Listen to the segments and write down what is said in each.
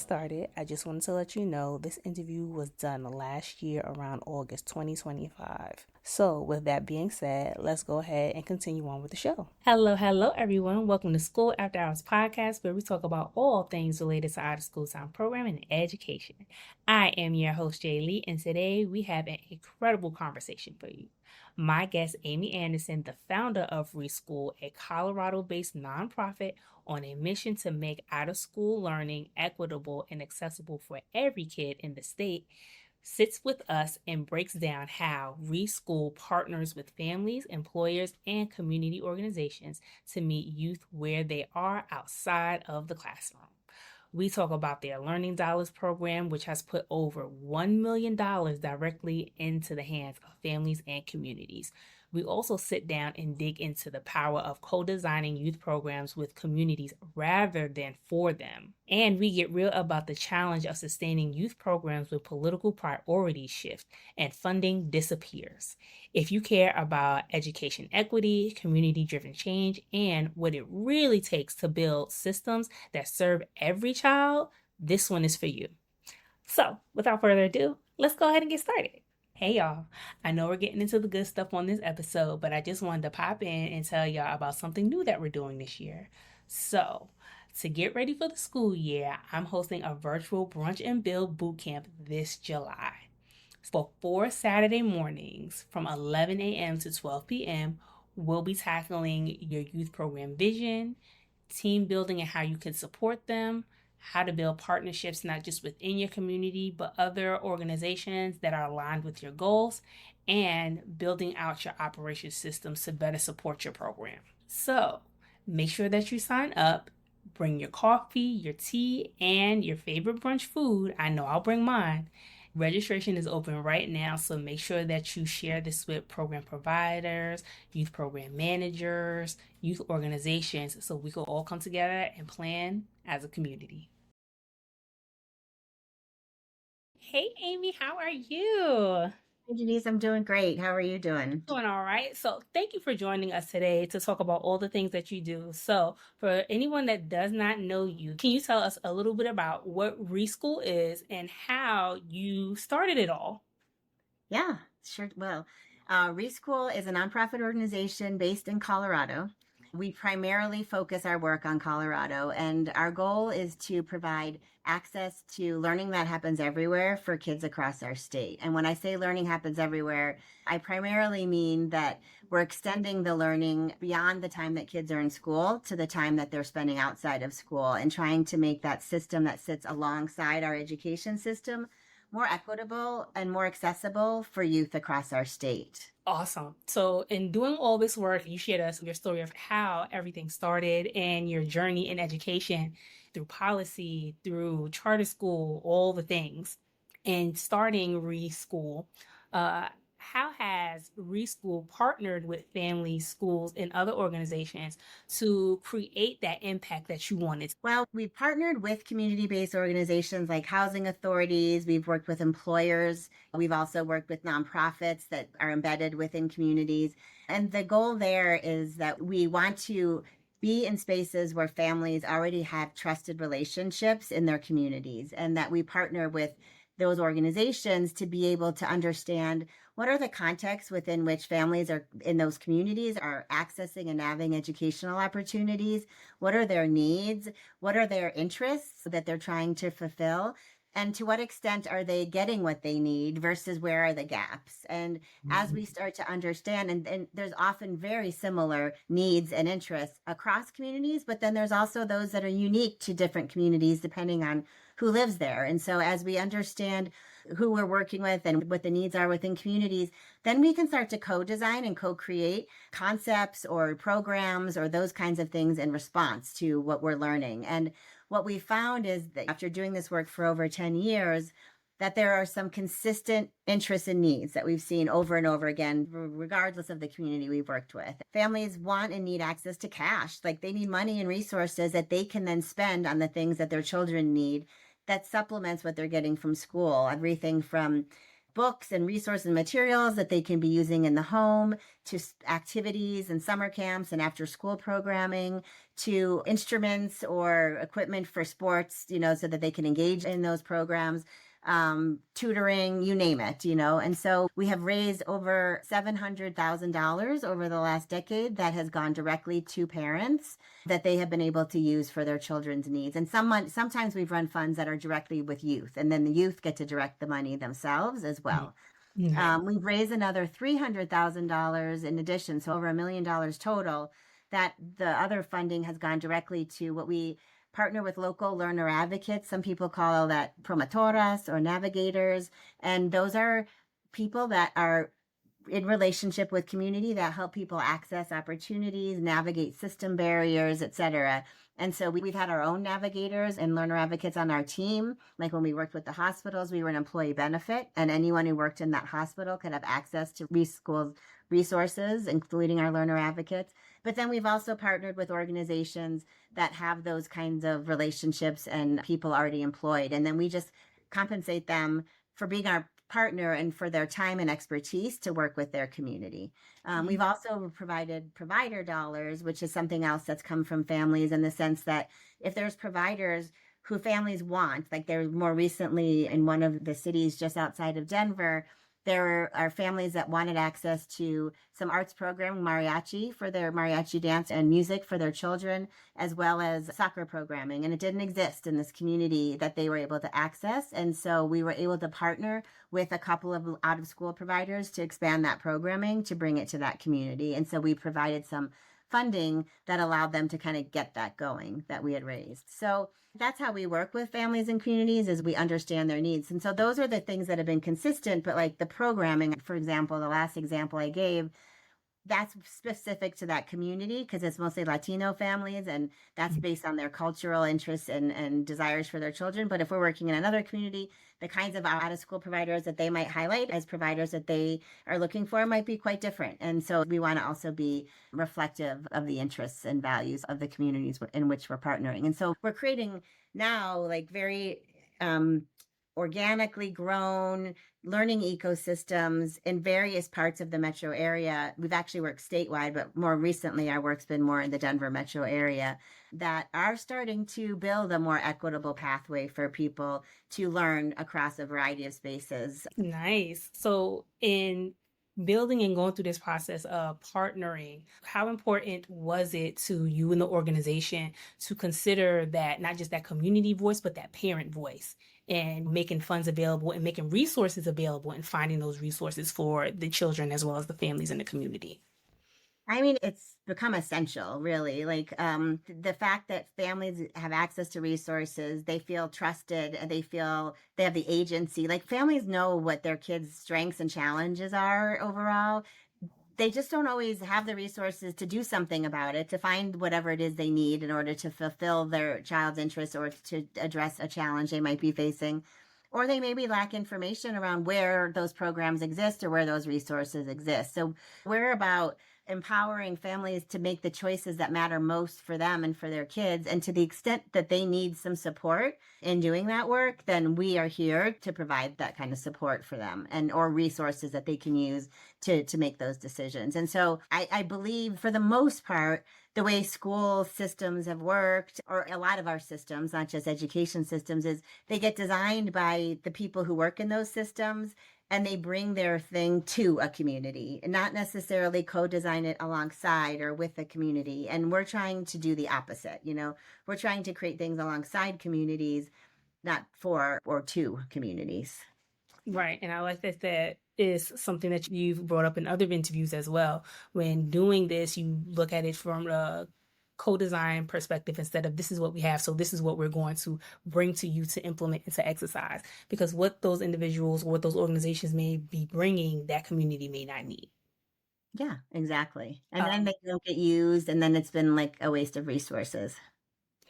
get started, I just wanted to let you know this interview was done last year around August 2025. So, with that being said, let's go ahead and continue on with the show. Hello, everyone. Welcome to School After Hours podcast, where we talk about all things related to out of school time programming and education. I am your host, Jay Lee, and today we have an incredible conversation for you. My guest, Amy Anderson, the founder of Reschool, a Colorado-based nonprofit on a mission to make out-of-school learning equitable and accessible for every kid in the state, sits with us and breaks down how Reschool partners with families, employers, and community organizations to meet youth where they are outside of the classroom. We talk about their Learning Dollars program, which has put over $1 million directly into the hands of families and communities. We also sit down and dig into the power of co-designing youth programs with communities rather than for them. And we get real about the challenge of sustaining youth programs with political priorities shift and funding disappears. If you care about education equity, community-driven change, and what it really takes to build systems that serve every child, this one is for you. So, without further ado, let's go ahead and get started. Hey y'all, I know we're getting into the good stuff on this episode, but I just wanted to pop in and tell y'all about something new that we're doing this year. So, to get ready for the school year, I'm hosting a virtual Brunch and Build bootcamp this July. For 4 Saturday mornings from 11 a.m. to 12 p.m., we'll be tackling your youth program vision, team building and how you can support them, how to build partnerships not just within your community, but other organizations that are aligned with your goals, and building out your operations systems to better support your program. So make sure that you sign up. Bring your coffee, your tea, and your favorite brunch food. I know I'll bring mine. Registration is open right now, so make sure that you share this with program providers, youth program managers, youth organizations, so we can all come together and plan as a community. Hey, Amy, how are you? Hey, Denise, I'm doing great. How are you doing? Doing all right. So, thank you for joining us today to talk about all the things that you do. So, for anyone that does not know you, can you tell us a little bit about what Reschool is and how you started it all? Yeah, sure. Well, Reschool is a nonprofit organization based in Colorado. We primarily focus our work on Colorado, and our goal is to provide access to learning that happens everywhere for kids across our state. And when I say learning happens everywhere, I primarily mean that we're extending the learning beyond the time that kids are in school to the time that they're spending outside of school, and trying to make that system that sits alongside our education system more equitable and more accessible for youth across our state. Awesome. So, in doing all this work, you shared us your story of how everything started and your journey in education through policy, through charter school, all the things, and starting Reschool. Uh, how has Reschool partnered with families, schools, and other organizations to create that impact that you wanted? Well, we've partnered with community-based organizations like housing authorities. We've worked with employers. We've also worked with nonprofits that are embedded within communities. And the goal there is that we want to be in spaces where families already have trusted relationships in their communities, and that we partner with those organizations to be able to understand what are the contexts within which families are in those communities are accessing and having educational opportunities. What are their needs? What are their interests that they're trying to fulfill? And to what extent are they getting what they need versus where are the gaps? And as we start to understand, and there's often very similar needs and interests across communities, but then there's also those that are unique to different communities depending on who lives there. And so as we understand who we're working with and what the needs are within communities, then we can start to co-design and co-create concepts or programs or those kinds of things in response to what we're learning. And what we found is that after doing this work for over 10 years, that there are some consistent interests and needs that we've seen over and over again, regardless of the community we've worked with. Families want and need access to cash. Like, they need money and resources that they can then spend on the things that their children need that supplements what they're getting from school. Everything from books and resources and materials that they can be using in the home, to activities and summer camps and after school programming, to instruments or equipment for sports, so that they can engage in those programs, tutoring, you name it, And so we have raised over $700,000 over the last decade that has gone directly to parents that they have been able to use for their children's needs. And sometimes we've run funds that are directly with youth, and then the youth get to direct the money themselves as well. Nice. We've raised another $300,000 in addition, so over $1 million total. That the other funding has gone directly to what we partner with local learner advocates. Some people call that promotoras or navigators, and those are people that are in relationship with community that help people access opportunities, navigate system barriers, etc. And so we've had our own navigators and learner advocates on our team. Like when we worked with the hospitals, we were an employee benefit, and anyone who worked in that hospital could have access to Reschool resources, including our learner advocates. But then we've also partnered with organizations that have those kinds of relationships and people already employed. And then we just compensate them for being our partner and for their time and expertise to work with their community. We've also provided provider dollars, which is something else that's come from families, in the sense that if there's providers who families want, like there more recently in one of the cities just outside of Denver, there are families that wanted access to some arts program, mariachi for their mariachi dance and music for their children, as well as soccer programming. And it didn't exist in this community that they were able to access. And so we were able to partner with a couple of out of school providers to expand that programming to bring it to that community. And so we provided some funding that allowed them to kind of get that going that we had raised. So that's how we work with families and communities, is we understand their needs. And so those are the things that have been consistent. But like the programming, for example, the last example I gave, that's specific to that community because it's mostly Latino families, and that's based on their cultural interests and desires for their children. But if we're working in another community, the kinds of out of school providers that they might highlight as providers that they are looking for might be quite different. And so we want to also be reflective of the interests and values of the communities in which we're partnering. And so we're creating now like very organically grown learning ecosystems in various parts of the metro area. We've actually worked statewide, but more recently our work's been more in the Denver metro area, that are starting to build a more equitable pathway for people to learn across a variety of spaces. Nice. So, in building and going through this process of partnering, how important was it to you and the organization to consider that not just that community voice, but that parent voice, and making funds available and making resources available and finding those resources for the children as well as the families in the community? I mean, it's become essential, really. Like the fact that families have access to resources, they feel trusted, and they feel they have the agency. Like families know what their kids' strengths and challenges are overall. They just don't always have the resources to do something about it, to find whatever it is they need in order to fulfill their child's interests or to address a challenge they might be facing. Or they maybe lack information around where those programs exist or where those resources exist. So we're about empowering families to make the choices that matter most for them and for their kids. And to the extent that they need some support in doing that work, then we are here to provide that kind of support for them, and or resources that they can use to make those decisions. And so I believe for the most part, the way school systems have worked, or a lot of our systems, not just education systems, is they get designed by the people who work in those systems, and they bring their thing to a community, and not necessarily co-design it alongside or with the community. And we're trying to do the opposite. We're trying to create things alongside communities, not for or to communities. Right. And I like that is something that you've brought up in other interviews as well. When doing this, you look at it from a co-design perspective instead of this is what we have, so this is what we're going to bring to you to implement and to exercise. Because what those individuals or what those organizations may be bringing, that community may not need. Yeah, exactly. And then they don't get used, and then it's been like a waste of resources.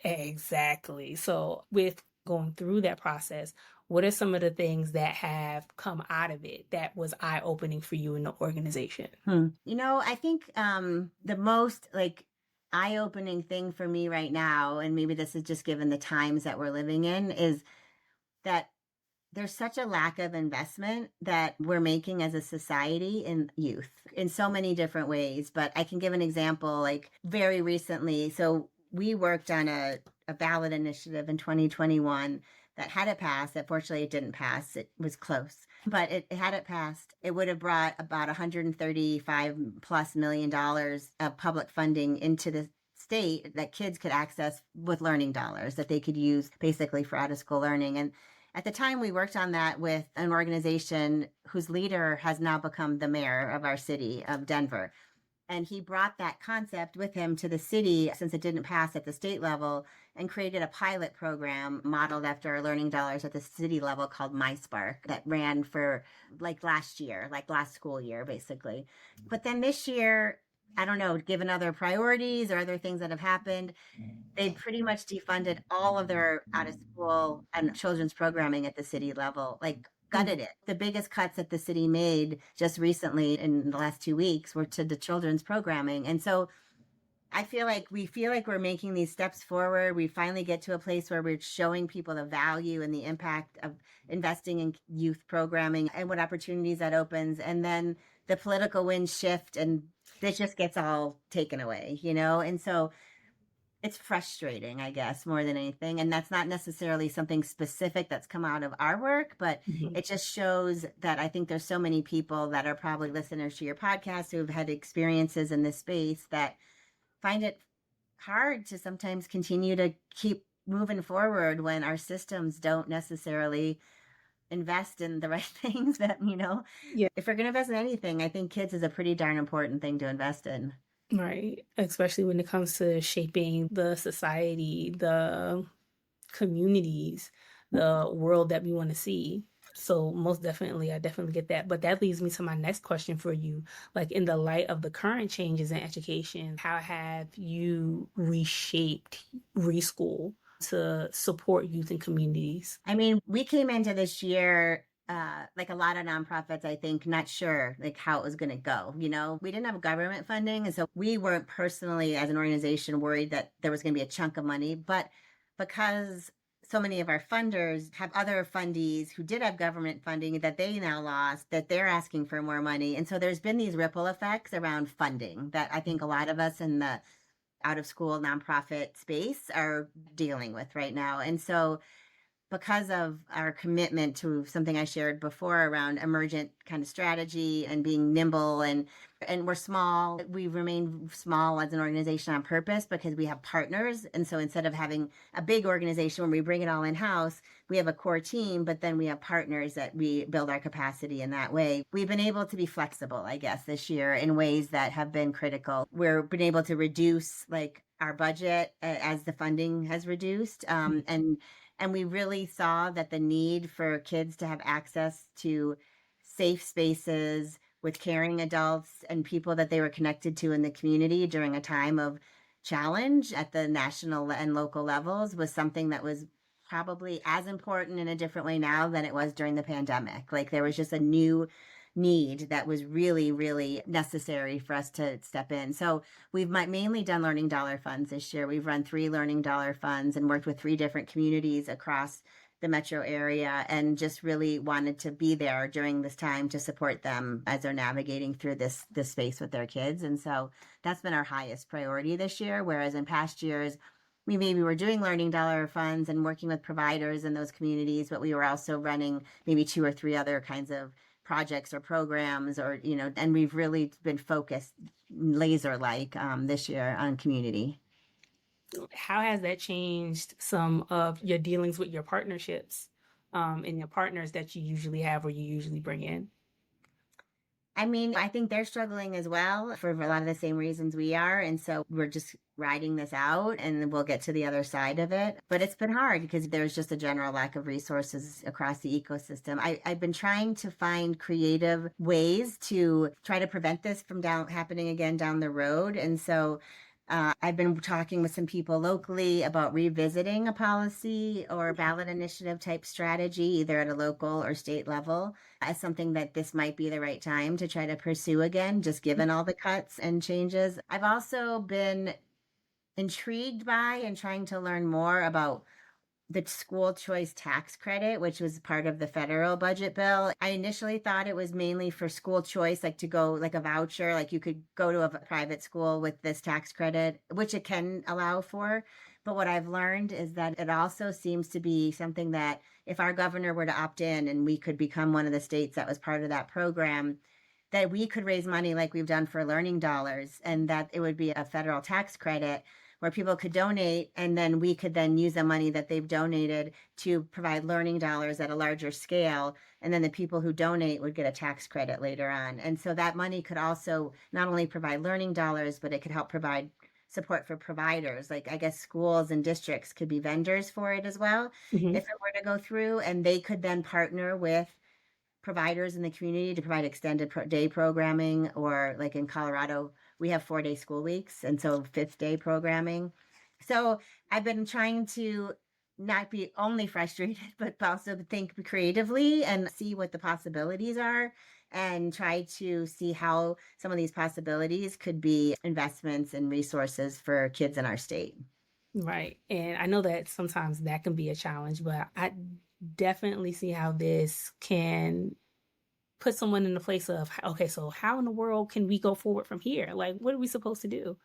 Exactly. So with going through that process, what are some of the things that have come out of it that was eye-opening for you in the organization? I think the most like eye-opening thing for me right now, and maybe this is just given the times that we're living in, is that there's such a lack of investment that we're making as a society in youth in so many different ways. But I can give an example, like very recently. So we worked on a ballot initiative in 2021 that had it passed. Unfortunately, it didn't pass. It was close, but it had it passed, it would have brought about 135 plus $1 million of public funding into the state that kids could access with learning dollars that they could use basically for out of school learning. And at the time, we worked on that with an organization whose leader has now become the mayor of our city of Denver. And he brought that concept with him to the city since it didn't pass at the state level and created a pilot program modeled after our learning dollars at the city level called MySpark that ran for like last year, like last school year, basically. But then this year, I don't know, given other priorities or other things that have happened, they pretty much defunded all of their out of school and children's programming at the city level, like gutted it. The biggest cuts that the city made just recently in the last 2 weeks were to the children's programming. And so I feel like we're making these steps forward. We finally get to a place where we're showing people the value and the impact of investing in youth programming and what opportunities that opens. And then the political winds shift and it just gets all taken away, you know? And so it's frustrating, I guess, more than anything. And that's not necessarily something specific that's come out of our work, but Mhm. it just shows that I think there's so many people that are probably listeners to your podcast who've had experiences in this space that find it hard to sometimes continue to keep moving forward when our systems don't necessarily invest in the right things that, Yeah. if we're going to invest in anything, I think kids is a pretty darn important thing to invest in. Right. Especially when it comes to shaping the society, the communities, the world that we want to see. So most definitely, I definitely get that. But that leads me to my next question for you. Like in the light of the current changes in education, how have you reshaped Reschool to support youth and communities? I mean, we came into this year, like a lot of nonprofits, I think, not sure like how it was going to go. We didn't have government funding, and so we weren't personally, as an organization, worried that there was going to be a chunk of money. But because so many of our funders have other fundees who did have government funding that they now lost, that they're asking for more money, and so there's been these ripple effects around funding that I think a lot of us in the out of school nonprofit space are dealing with right now. And so because of our commitment to something I shared before around emergent kind of strategy and being nimble, and we're small, we remain small as an organization on purpose because we have partners. And so instead of having a big organization where we bring it all in house, we have a core team, but then we have partners that we build our capacity in that way. We've been able to be flexible, I guess, this year in ways that have been critical. We've been able to reduce like our budget as the funding has reduced, and we really saw that the need for kids to have access to safe spaces with caring adults and people that they were connected to in the community during a time of challenge at the national and local levels was something that was probably as important in a different way now than it was during the pandemic. Like there was just a new need that was really, really necessary for us to step in. So we've mainly done learning dollar funds this year. We've run 3 learning dollar funds and worked with 3 different communities across the metro area and just really wanted to be there during this time to support them as they're navigating through this space with their kids. And so that's been our highest priority this year. Whereas in past years, we maybe were doing learning dollar funds and working with providers in those communities, but we were also running maybe 2 or 3 other kinds of projects or programs and we've really been focused laser like this year on community. How has that changed some of your dealings with your partnerships and your partners that you usually have or you usually bring in? I mean, I think they're struggling as well for a lot of the same reasons we are. And so we're just riding this out and we'll get to the other side of it. But it's been hard because there's just a general lack of resources across the ecosystem. I've been trying to find creative ways to try to prevent this from happening again down the road. And so I've been talking with some people locally about revisiting a policy or ballot initiative type strategy, either at a local or state level, as something that this might be the right time to try to pursue again, just given all the cuts and changes. I've also been intrigued by and trying to learn more about the school choice tax credit, which was part of the federal budget bill. I initially thought it was mainly for school choice, like to go like a voucher, like you could go to a private school with this tax credit, which it can allow for. But what I've learned is that it also seems to be something that if our governor were to opt in and we could become one of the states that was part of that program, that we could raise money like we've done for learning dollars and that it would be a federal tax credit where people could donate and then we could then use the money that they've donated to provide learning dollars at a larger scale. And then the people who donate would get a tax credit later on. And so that money could also not only provide learning dollars, but it could help provide support for providers. Like I guess schools and districts could be vendors for it as well Hmm. if it were to go through, and they could then partner with providers in the community to provide extended day programming, or like in Colorado we have 4-day school weeks, and so fifth day programming. So I've been trying to not be only frustrated but also think creatively and see what the possibilities are, and try to see how some of these possibilities could be investments and resources for kids in our state. Right. And I know that sometimes that can be a challenge, but I definitely see how this can put someone in the place of, okay, so how in the world can we go forward from here? Like, what are we supposed to do?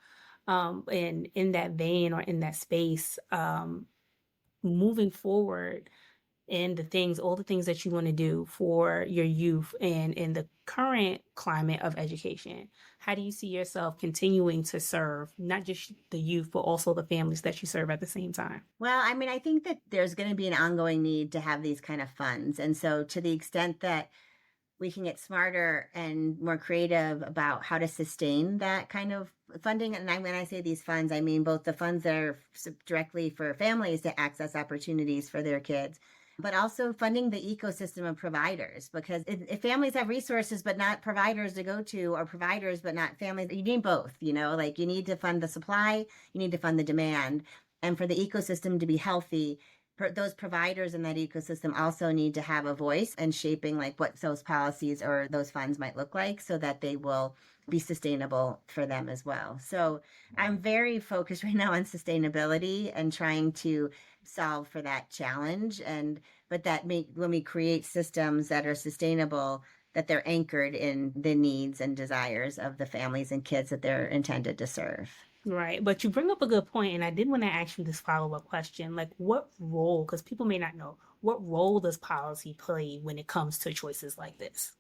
And in that vein or in that space, moving forward and the things, all the things that you want to do for your youth and in the current climate of education, how do you see yourself continuing to serve not just the youth, but also the families that you serve at the same time? Well, I mean, I think that there's going to be an ongoing need to have these kind of funds. And so, to the extent that we can get smarter and more creative about how to sustain that kind of funding. And when I say these funds, I mean both the funds that are directly for families to access opportunities for their kids, but also funding the ecosystem of providers. Because if families have resources but not providers to go to, or providers but not families, you need both, like you need to fund the supply, you need to fund the demand. And for the ecosystem to be healthy, those providers in that ecosystem also need to have a voice in shaping like what those policies or those funds might look like, so that they will be sustainable for them as well. So I'm very focused right now on sustainability and trying to solve for that challenge. And but that make when we create systems that are sustainable, that they're anchored in the needs and desires of the families and kids that they're intended to serve. Right. But you bring up a good point, and I did want to ask you this follow-up question. Like, what role, because people may not know, what role does policy play when it comes to choices like this?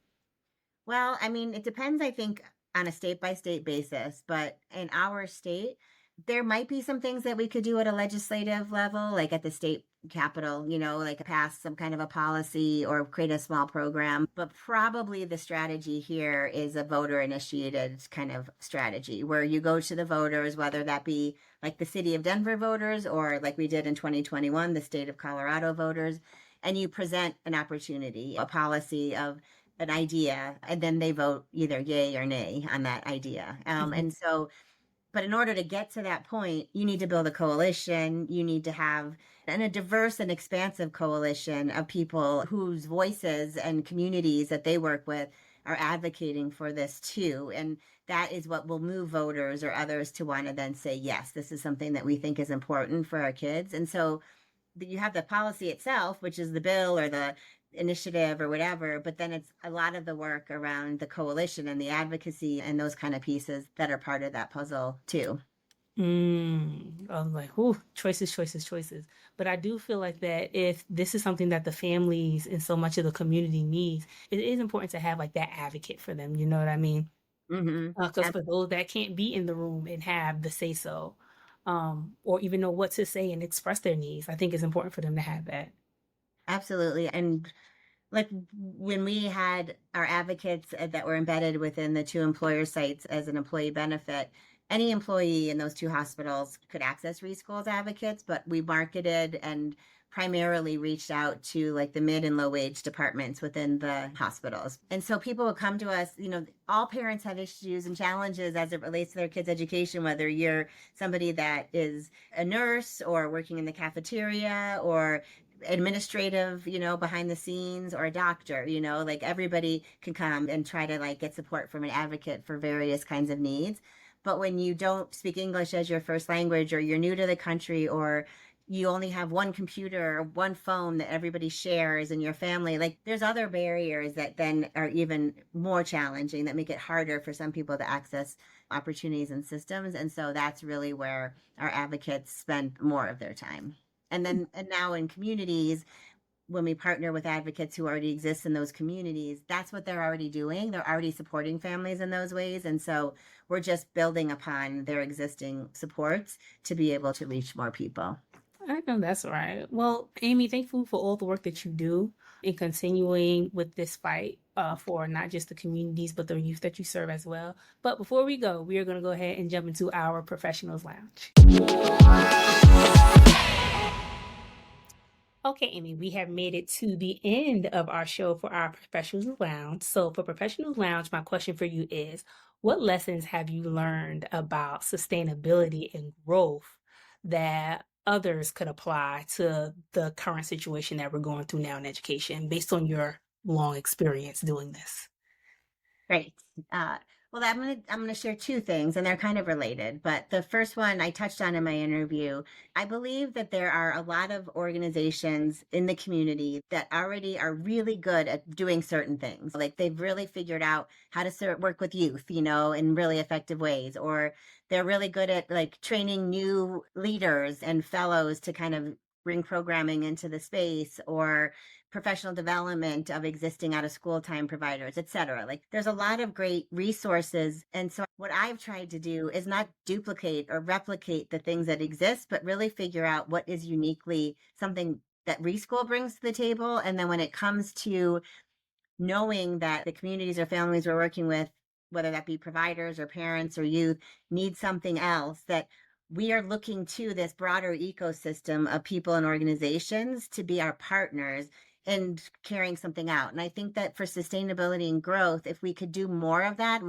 Well, I mean, it depends, I think, on a state by state basis. But in our state, there might be some things that we could do at a legislative level, like at the state capitol, like pass some kind of a policy or create a small program. But probably the strategy here is a voter initiated kind of strategy where you go to the voters, whether that be like the city of Denver voters or like we did in 2021, the state of Colorado voters, and you present an opportunity, a policy of an idea, and then they vote either yay or nay on that idea. Mhm. And so, but in order to get to that point, you need to build a coalition. You need to have a diverse and expansive coalition of people whose voices and communities that they work with are advocating for this too. And that is what will move voters or others to want to then say, yes, this is something that we think is important for our kids. And so you have the policy itself, which is the bill or the initiative or whatever, but then it's a lot of the work around the coalition and the advocacy and those kind of pieces that are part of that puzzle too. I'm like, ooh, choices, choices, choices. But I do feel like that if this is something that the families and so much of the community needs, it is important to have like that advocate for them. You know what I mean? Mm-hmm. Because for those that can't be in the room and have the say so, or even know what to say and express their needs, I think it's important for them to have that. Absolutely. And like when we had our advocates that were embedded within the two employer sites as an employee benefit, any employee in those two hospitals could access Reschool's advocates, but we marketed and primarily reached out to like the mid and low wage departments within the hospitals. And so people would come to us, all parents have issues and challenges as it relates to their kids' education, whether you're somebody that is a nurse or working in the cafeteria or administrative, behind the scenes, or a doctor, like everybody can come and try to like get support from an advocate for various kinds of needs. But when you don't speak English as your first language, or you're new to the country, or you only have one computer or one phone that everybody shares in your family. Like there's other barriers that then are even more challenging that make it harder for some people to access opportunities and systems. And so that's really where our advocates spend more of their time. And now in communities, when we partner with advocates who already exist in those communities, that's what they're already doing. They're already supporting families in those ways. And so we're just building upon their existing supports to be able to reach more people. I know that's right. Well, Amy, thank you for all the work that you do in continuing with this fight for not just the communities, but the youth that you serve as well. But before we go, we are going to go ahead and jump into our Professionals Lounge. Okay, Amy, we have made it to the end of our show for our Professionals Lounge. So, for Professionals Lounge, my question for you is, what lessons have you learned about sustainability and growth that others could apply to the current situation that we're going through now in education based on your long experience doing this? Great. Well, I'm gonna share two things, and they're kind of related. But the first one I touched on in my interview. I believe that there are a lot of organizations in the community that already are really good at doing certain things. Like they've really figured out how to work with youth, in really effective ways, or they're really good at like training new leaders and fellows to kind of bring programming into the space, or professional development of existing out of school time providers, et cetera. Like there's a lot of great resources. And so what I've tried to do is not duplicate or replicate the things that exist, but really figure out what is uniquely something that Reschool brings to the table. And then when it comes to knowing that the communities or families we're working with, whether that be providers or parents or youth, need something else, that we are looking to this broader ecosystem of people and organizations to be our partners and carrying something out. And I think that for sustainability and growth, if we could do more of that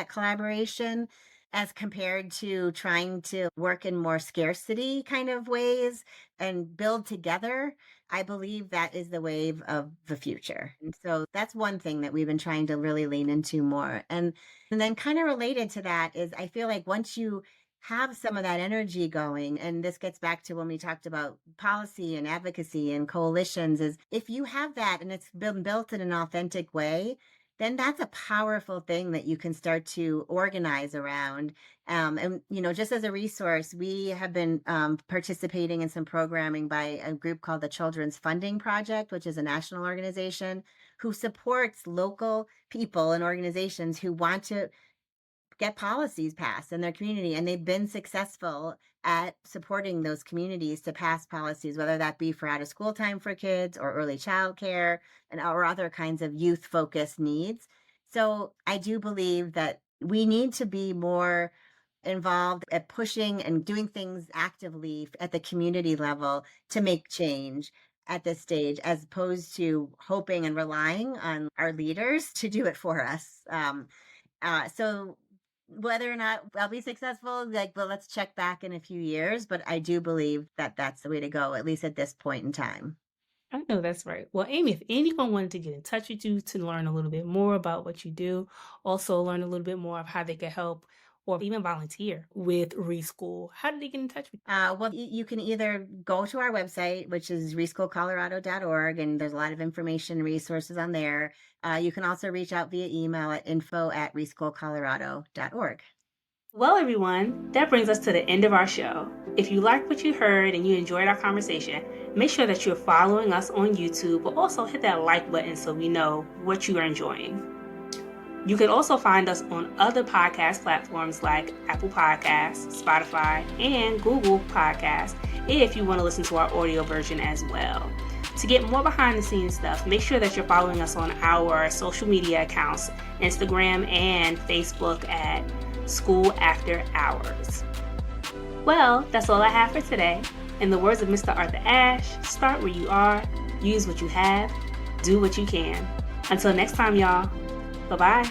collaboration, as compared to trying to work in more scarcity kind of ways and build together, I believe that is the wave of the future. And so that's one thing that we've been trying to really lean into more. And then kind of related to that is I feel like once you have some of that energy going, and this gets back to when we talked about policy and advocacy and coalitions, is if you have that and it's been built in an authentic way, then that's a powerful thing that you can start to organize around. And, just as a resource, we have been participating in some programming by a group called the Children's Funding Project, which is a national organization who supports local people and organizations who want to get policies passed in their community. And they've been successful at supporting those communities to pass policies, whether that be for out of school time for kids or early childcare or other kinds of youth focused needs. So I do believe that we need to be more involved at pushing and doing things actively at the community level to make change at this stage, as opposed to hoping and relying on our leaders to do it for us. So whether or not I'll be successful, let's check back in a few years. But I do believe that that's the way to go, at least at this point in time. I know that's right. Well, Amy, if anyone wanted to get in touch with you to learn a little bit more about what you do, also learn a little bit more of how they could help or even volunteer with Reschool, how did they get in touch with you? Well, you can either go to our website, which is reschoolcolorado.org, and there's a lot of information and resources on there. You can also reach out via email at info@reschoolcolorado.org. Well, everyone, that brings us to the end of our show. If you liked what you heard and you enjoyed our conversation, make sure that you're following us on YouTube, but also hit that like button so we know what you are enjoying. You can also find us on other podcast platforms like Apple Podcasts, Spotify, and Google Podcasts if you want to listen to our audio version as well. To get more behind the scenes stuff, make sure that you're following us on our social media accounts, Instagram and Facebook at School After Hours. Well, that's all I have for today. In the words of Mr. Arthur Ashe, start where you are, use what you have, do what you can. Until next time, y'all. Bye-bye.